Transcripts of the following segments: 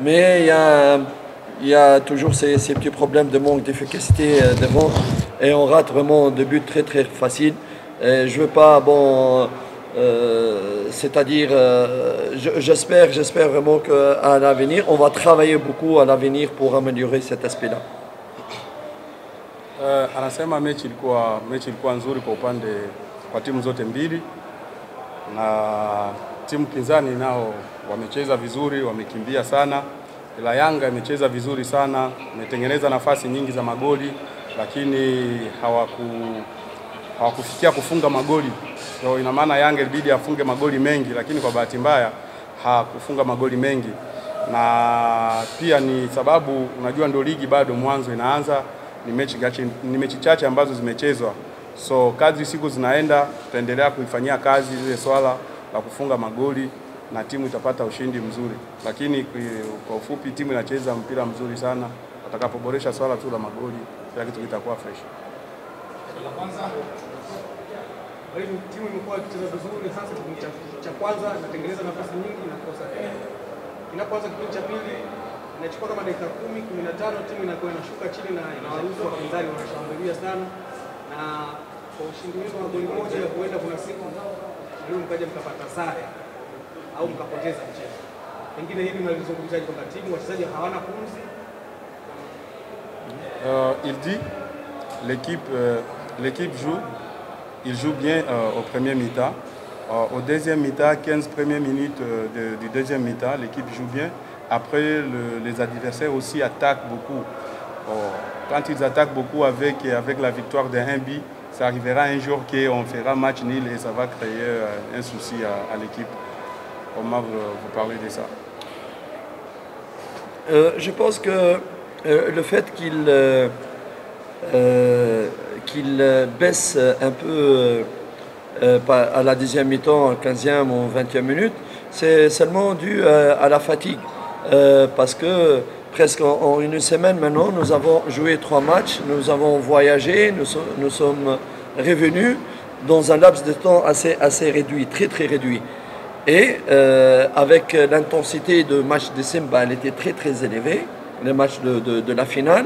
Mais il y a toujours ces petits problèmes de manque d'efficacité devant et on rate vraiment de buts très très faciles. Et je veux pas, c'est-à-dire, j'espère vraiment qu'à l'avenir, on va travailler beaucoup à l'avenir pour améliorer cet aspect-là. Anasema mechi ilikuwa nzuri kwa timu zote mbili, na timu pinzani nao wamecheza vizuri, wamekimbia sana, ila Yanga imecheza vizuri sana, imetengeneza nafasi nyingi za magoli, lakini hawakufikia kufunga magoli. So ina maana Yanga ilibidi afunge magoli mengi, lakini kwa bahati mbaya hakufunga magoli mengi. Na pia ni sababu unajua ndio ligi bado mwanzo inaanza, ni mechi chache ambazo zimechezwa. So kadri siku zinaenda tutaendelea kuifanyia kazi ile swala la kufunga magoli na timu itapata ushindi mzuri. Lakini kwa ufupi timu inacheza mpira mzuri sana. Watakapoboresha swala tu la magoli kila kitu kitakuwa fresh. La kwanza timu imekuwa ikicheza vizuri hasa kipindi cha kwanza, inatengeneza nafasi nyingi na kosa. Inapoanza kipindi cha pili inachukua kama dakika 10-15 timu inakuwa inashuka chini na inawaruhusu wapinzani wanashambulia sana, na kwa ushindi wenu wa goli moja huenda kuna siku leo mkaja mkapata sare au mkapoteza mchezo. Pengine hili mnalizungumzaje kwamba timu wachezaji hawana pumzi? Il dit l'équipe joue, il joue bien au premier mi-temps. Au deuxième mi-temps, 15 premières minutes du deuxième mi-temps, l'équipe joue bien. Après, les adversaires aussi attaquent beaucoup. Quand ils attaquent beaucoup avec la victoire de 1-1, ça arrivera un jour qu'on fera match nul et ça va créer un souci à l'équipe. Comment vous parlez de ça? Je pense que le fait qu'il baisse un peu à la deuxième mi-temps, 15e ou 20e minute, c'est seulement dû à la fatigue. Parce que presque en une semaine maintenant, nous avons joué 3 matchs, nous avons voyagé, nous sommes revenus dans un laps de temps assez réduit, très très réduit. Et avec l'intensité de match de Simba, elle était très très élevée, le match de la finale,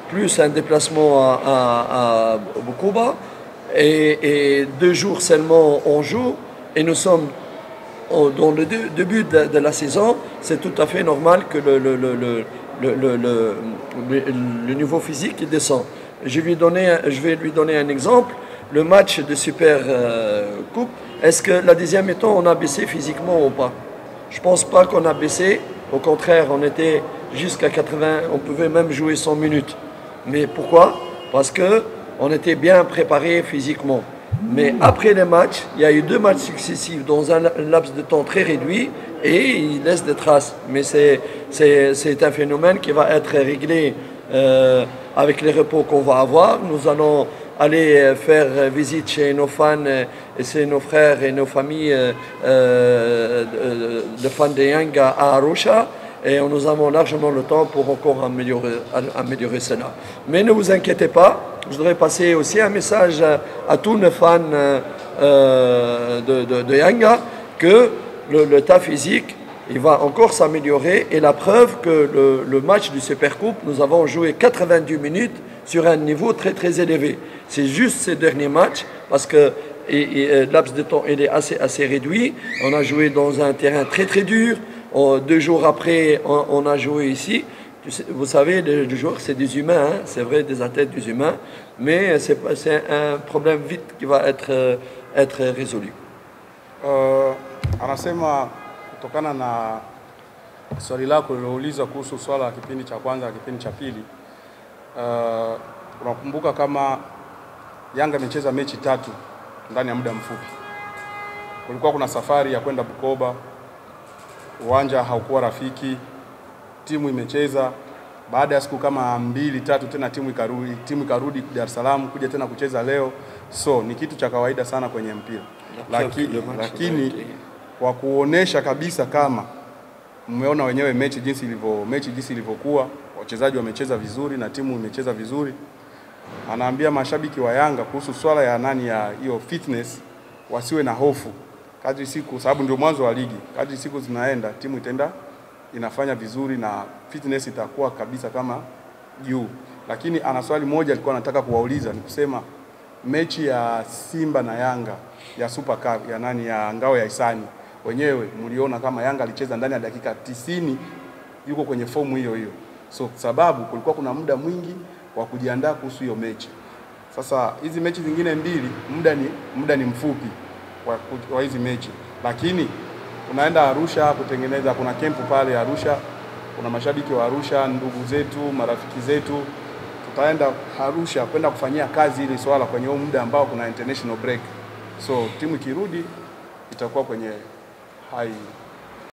plus un déplacement à Bukoba, et 2 jours seulement on joue, et nous sommes dans le début de la saison. C'est tout à fait normal que le niveau physique descend. Je vais lui donner un exemple. Le match de Super Coupe, est-ce que la deuxième mi-temps on a baissé physiquement ou pas? Je ne pense pas qu'on a baissé. Au contraire, on était jusqu'à 80, on pouvait même jouer 100 minutes. Mais pourquoi? Parce qu'on était bien préparé physiquement. Mais après les matchs, il y a eu 2 matchs successifs dans un laps de temps très réduit et il laisse des traces. Mais c'est un phénomène qui va être réglé avec les repos qu'on va avoir. Nous allons aller faire visite chez nos fans et chez nos frères et nos familles de fans de Yanga à Arusha. Et nous avons largement le temps pour encore améliorer cela. Mais ne vous inquiétez pas, je voudrais passer aussi un message à tous les fans de Yanga que l'état physique il va encore s'améliorer. Et la preuve que le match du Super Coupe, nous avons joué 90 minutes sur un niveau très très élevé. C'est juste ces derniers matchs parce que le laps de temps il est assez réduit. On a joué dans un terrain très très dur. 2 jours après, on a joué ici. Vous savez, les joueurs, c'est des humains, hein? C'est vrai, des athlètes, des humains, mais c'est un problème vite qui va être résolu. Anasema kutokana na swali lako lilouliza kuhusu swala la kipindi cha kwanza na kipindi cha pili, unakumbuka kama Yanga imecheza mechi 3 ndani ya muda mfupi. Kulikuwa kuna safari ya kwenda Bukoba, uwanja haukuwa rafiki, timu imecheza, baada ya siku kama 2-3 tena timu ikarudi Dar es Salaam kuja tena kucheza leo. So ni kitu cha kawaida sana kwenye mpira. Lakini kwa kuonesha kabisa kama mmeona wenyewe mechi jinsi ilivyokuwa, wachezaji wamecheza vizuri na timu imecheza vizuri. Anaambia mashabiki wa Yanga kuhusu swala ya hiyo fitness wasiwe na hofu. Kadri siku, sababu ndio mwanzo wa ligi, kadri siku zinaenda timu itaenda inafanya vizuri na fitness itakuwa kabisa kama juu. Lakini ana swali moja alikuwa anataka kuwauliza, ni kusema mechi ya Simba na Yanga ya Super Cup ya ngao ya hisani, wenyewe mliona kama Yanga alicheza ndani ya dakika 90 yuko kwenye fomu hiyo hiyo. So sababu kulikuwa kuna muda mwingi wa kujiandaa kuhusu hiyo mechi. Sasa hizi mechi zingine mbili muda ni mfupi wa hizi mechi, lakini unaenda Arusha kutengeneza, kuna kempu pale Arusha, kuna mashabiki wa Arusha, ndugu zetu, marafiki zetu, tutaenda Arusha kwenda kufanyia kazi ile swala kwenye huo muda ambao kuna international break. So timu ikirudi itakuwa kwenye high